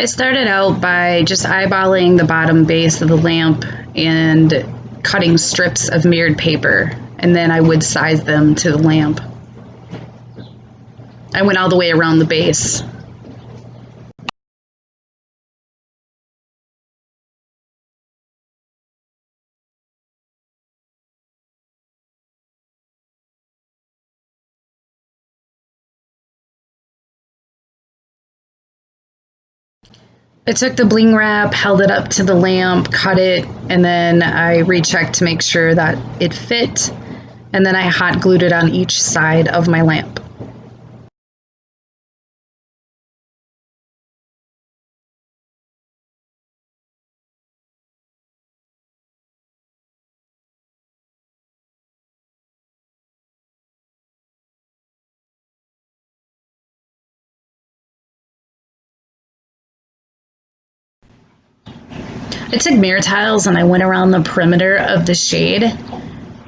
I started out by just eyeballing the bottom base of the lamp and cutting strips of mirrored paper, and then I would size them to the lamp. I went all the way around the base. I took the bling wrap, held it up to the lamp, cut it, and then I rechecked to make sure that it fit, and then I hot glued it on each side of my lamp. I took mirror tiles and I went around the perimeter of the shade,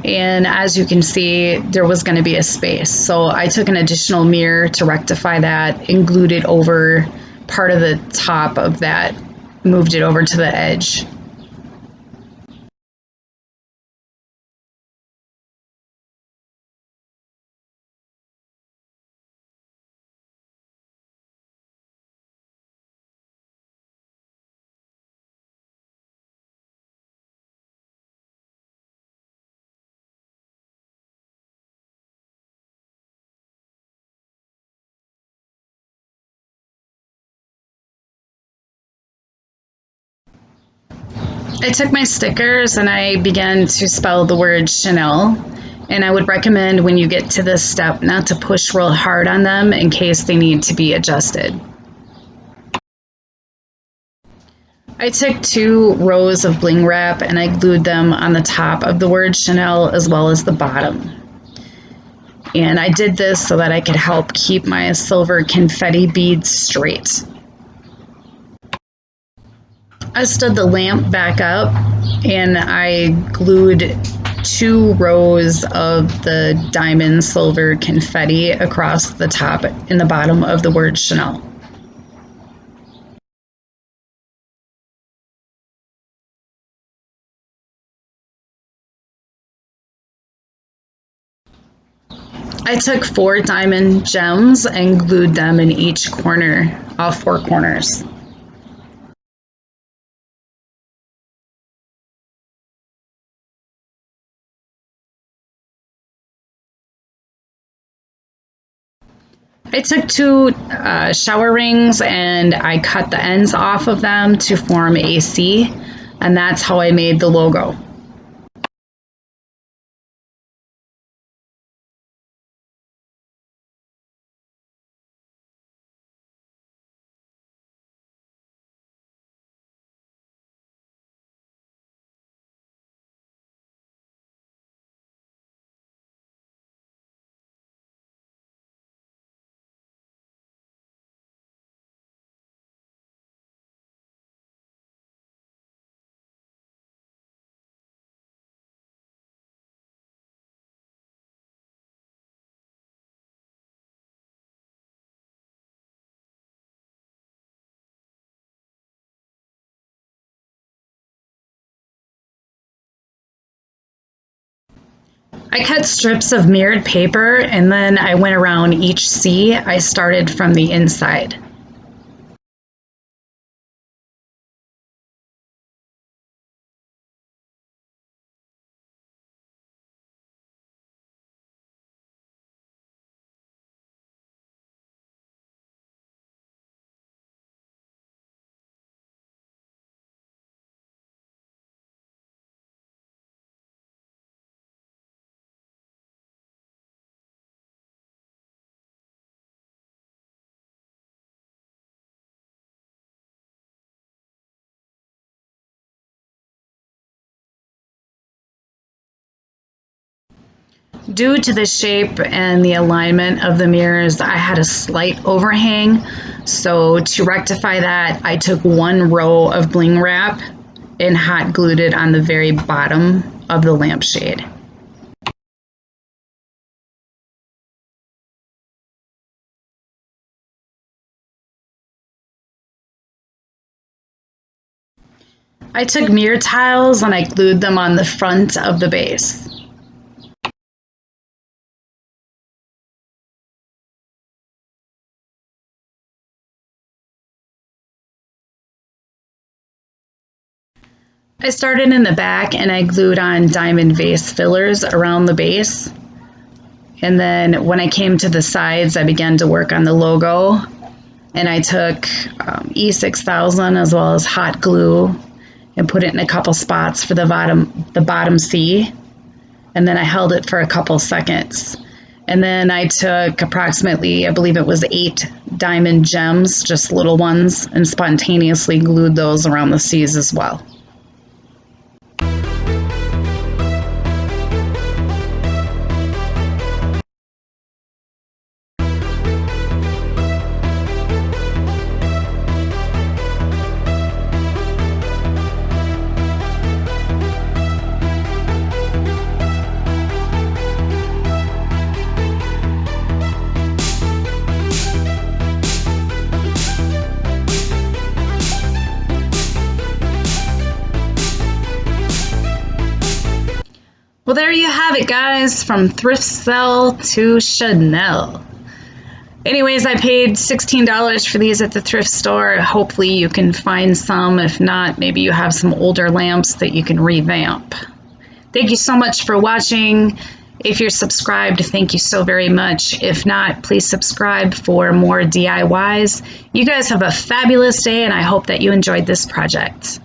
and as you can see, there was going to be a space. So I took an additional mirror to rectify that and glued it over part of the top of that, moved it over to the edge. I took my stickers and I began to spell the word Chanel. And I would recommend when you get to this step not to push real hard on them in case they need to be adjusted. I took 2 rows of bling wrap and I glued them on the top of the word Chanel as well as the bottom. And I did this so that I could help keep my silver confetti beads straight. I stood the lamp back up and I glued 2 rows of the diamond silver confetti across the top and the bottom of the word Chanel. I took 4 diamond gems and glued them in each corner, all 4 corners. I took 2 shower rings and I cut the ends off of them to form a C, and that's how I made the logo. I cut strips of mirrored paper and then I went around each C. I started from the inside. Due to the shape and the alignment of the mirrors, I had a slight overhang. So to rectify that, I took 1 row of bling wrap and hot glued it on the very bottom of the lampshade. I took mirror tiles and I glued them on the front of the base. I started in the back and I glued on diamond vase fillers around the base. And then when I came to the sides, I began to work on the logo. And I took E6000 as well as hot glue and put it in a couple spots for the bottom C. And then I held it for a couple seconds. And then I took approximately, I believe it was 8 diamond gems, just little ones, and spontaneously glued those around the C's as well. Well, there you have it, guys, from thrift sale to Chanel. Anyways, I paid $16 for these at the thrift store. Hopefully you can find some. If not, maybe you have some older lamps that you can revamp. Thank you so much for watching. If you're subscribed, thank you so very much. If not, please subscribe for more DIYs. You guys have a fabulous day, and I hope that you enjoyed this project.